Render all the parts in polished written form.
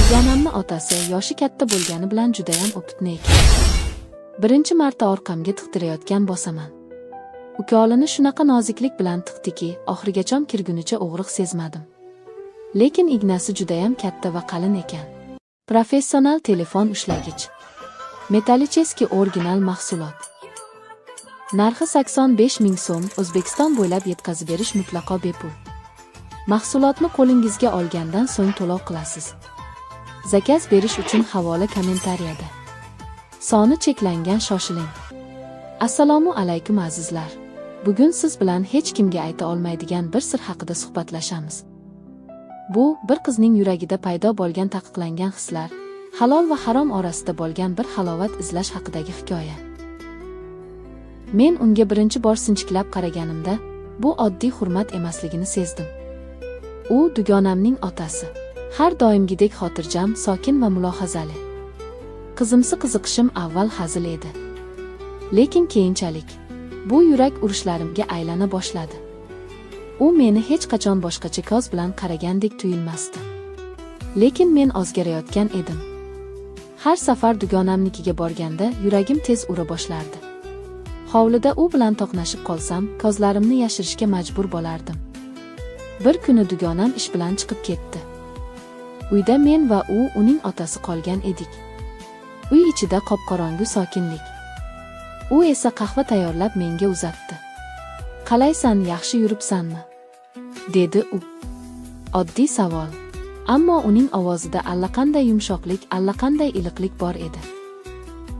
Dugonamning otasi yoshi katta bo'lgani bilan juda ham o'pitni ekan. Birinchi marta orqamga tiqtirayotgan bosaman. Ukolini shunaqa noziklik bilan tiqdiki, oxirigacha kirgunicha og'riq sezmadim. Lekin ignasi juda ham katta va qalin ekan. Professional telefon ushlagich. Metalicheski original mahsulot. Narxi 85 ming so'm, O'zbekiston bo'ylab yetkazib berish mutlaqo bepul. Mahsulotni qo'lingizga olgandan so'ng to'lov qilasiz. Zakaz berish uchun havola kommentariyada. Soni cheklangan, shoshiling. Assalomu alaykum azizlar. Bugun siz bilan hech kimga ayta olmaydigan bir sir haqida suhbatlashamiz. Bu bir qizning yuragida paydo bo'lgan taqiqlangan hislar, halol va harom orasida bo'lgan bir halovat izlash haqidagi hikoya. Men unga birinchi bor sinchiklab qaraganimda, bu oddiy hurmat emasligini sezdim. U dugonamning otasi. Har doimgidek xotirjam, sokin va mulohazali. Qizimsi qiziqishim avval hazil edi. Lekin keyinchalik bu yurak urishlarimga aylana boshladi. U meni hech qachon boshqacha ko'z bilan qaragandek tuyulmasdi. Lekin men ozgarayotgan edim. Har safar dugonamnikiga borganda yuragim tez ura boshlardi. Hovlida u bilan to'qnashib qolsam, ko'zlarimni yashirishga majbur bo'lardim. Bir kuni dugonam ish bilan chiqib ketdi. Uyda men va uning otasi qolgan edik. Uy ichida qop-qorong'u sokinlik. U esa qahva tayyorlab menga uzatdi. "Qalaysan, yaxshi yuribsanmi?" dedi u. Oddiy savol, ammo uning ovozida allaqanday yumshoqlik, allaqanday iliqlik bor edi.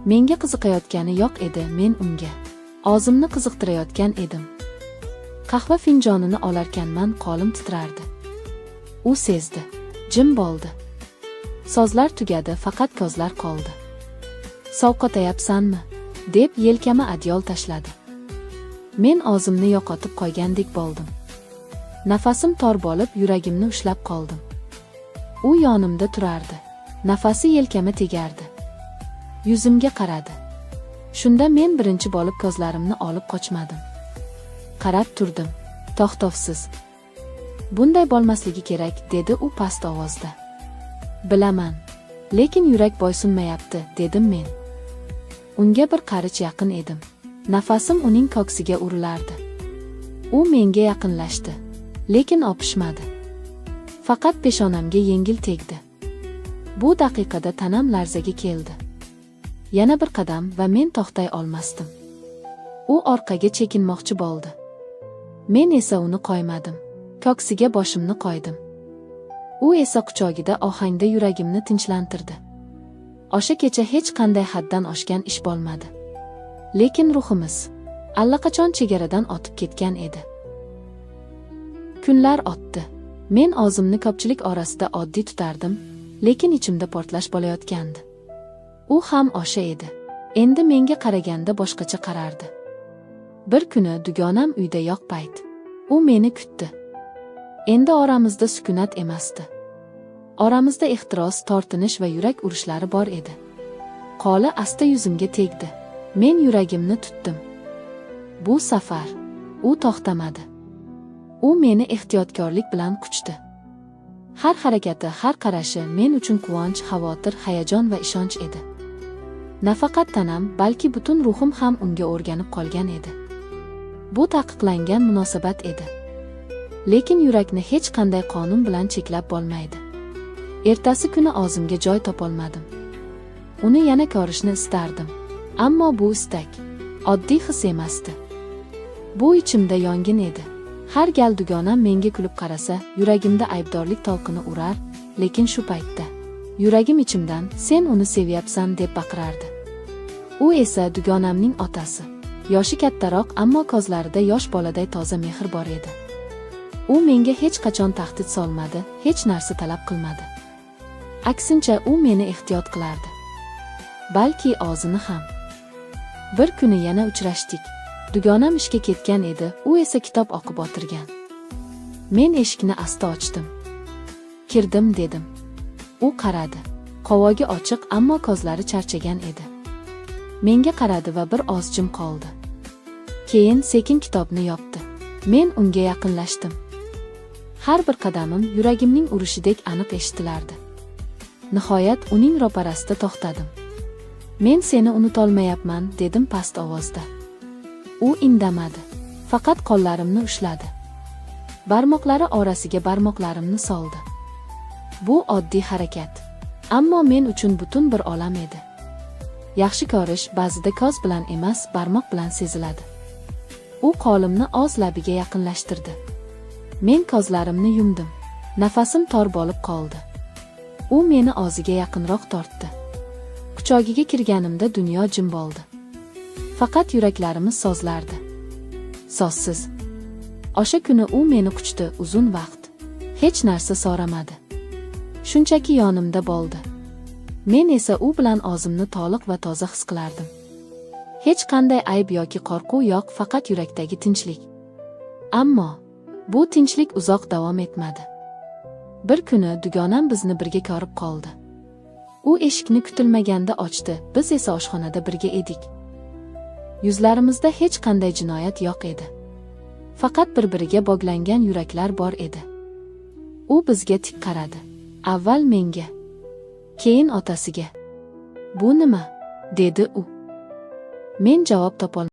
Menga qiziqayotgani yo'q edi, men unga og'zimni qiziqtirayotgan edim. Qahva finjonini olarkanman, qo'lim titrardi. U sezdi. Jim bo'ldi. Sozlar tugadi, faqat ko'zlar qoldi. "Sovqotayapsanmi?" deb yelkama adyol tashladi. Men o'zimni yo'qotib qo'ygandek bo'ldim. Nafasim tor bo'lib, yuragimni ushlab qoldim. U yonimda turardi. Nafasi yelkama tegardi. Yuzimga qaradi. Shunda men birinchi bo'lib ko'zlarimni olib qochmadim. Qarab turdim. To'xtovsiz. "Bunday bo'lmasligi kerak", dedi u past ovozda. "Bilaman, lekin yurak bo'ysunmayapti", dedim men. Unga bir qarich yaqin edim. Nafasim uning ko'ksiga urilardi. U menga yaqinlashdi, lekin opishmadi. Faqat peshonamga yengil tegdi. Bu daqiqada tanam larzaga keldi. Yana bir qadam va men to'xtay olmasdim. U orqaga chekinmoqchi bo'ldi. Men esa uni qo'ymadim. Ko'ksiga boshimni qo'ydim. U esa quchogida ohangda yuragimni tinchlantirdi. O'sha kecha hech qanday haddan oshgan ish bo'lmadi. Lekin ruhimiz allaqachon chegaradan o'tib ketgan edi. Kunlar o'tdi. Men o'zimni ko'pchilik orasida oddiy tutardim, lekin ichimda portlash bo'layotgandi. U ham o'sha edi. Endi menga qaraganda boshqacha qarardi. Bir kuni dugonam uyda yo'q payt, u meni kutdi. Endi oramizda sukunat emasdi. Oramizda ehtiros, tortinish va yurak urishlari bor edi. Qo'li asta yuzimga tegdi. Men yuragimni tutdim. Bu safar u to'xtamadi. U meni ehtiyotkorlik bilan quchdi. Har harakati, har qarashi men uchun quvonch, xavotir, hayajon va ishonch edi. Nafaqat tanam, balki butun ruhim ham unga o'rganib qolgan edi. Bu taqiqlangan munosabat edi. Lekin yurakni hech qanday qonun bilan cheklab bo'lmaydi. Ertasi kuni o'zimga joy topolmadim. Uni yana ko'rishni istardim. Ammo bu istak oddiy his emasdi. Bu ichimda yongin edi. Har gal dugonam menga kulib qarasa, yuragimda aybdorlik to'lqini urar, lekin shu paytda yuragim ichimdan "Sen uni sevyapsan" deb baqirardi. U esa dugonamning otasi. Yoshi kattaroq, ammo ko'zlarida yosh boladay toza mehr bor edi. U menga hech qachon tahdid solmadi, hech narsa talab qilmadi. Aksincha, u meni ehtiyot qilardi. Balki o'zini ham. Bir kuni yana uchrashdik. Dugonam ishga ketgan edi, u esa kitob o'qib o'tirgan. Men eshikni asta ochdim. "Kirdim", dedim. U qaradi. Qovogi ochiq, ammo ko'zlari charchagan edi. Menga qaradi va bir oz jim qoldi. Keyin sekin kitobni yopdi. Men unga yaqinlashdim. Har bir qadamim yuragimning urishidek aniq eshitilardi. Nihoyat uning ro'parasida to'xtadim. Men seni unutolmayapman, dedim past ovozda. U indamadi. Faqat qo'llarimni ushladi. Barmoqlari orasiga barmoqlarimni soldi. Bu oddiy harakat. Ammo men uchun butun bir olam edi. Yaxshi ko'rish ba'zida ko'z bilan emas, barmoq bilan seziladi. U qo'limni o'z labiga yaqinlashtirdi. Men ko'zlarimni yumdim. Nafasim tor bo'lib qoldi. U meni o'ziga yaqinroq tortdi. Quchogiga kirganimda dunyo jim bo'ldi. Faqat yuraklarimiz sozlardi. Sozsiz. O'sha kuni u meni quchdi uzun vaqt. Hech narsa so'ramadi. Shunchaki yonimda bo'ldi. Men esa u bilan o'zimni to'liq va toza his qilardim. Hech qanday ayb yoki qo'rquv yo'q, faqat yurakdagi tinchlik. Ammo bu tinchlik uzoq davom etmadi. Bir kuni dugonam bizni birga ko'rib qoldi. U eshikni kutilmaganda ochdi, biz esa oshxonada birga edik. Yuzlarimizda hech qanday jinoyat yo'q edi. Faqat bir-biriga bog'langan yuraklar bor edi. U bizga tik qaradi. Avval menga, keyin otasiga. "Bu nima?" dedi u. Men javob topolmadim.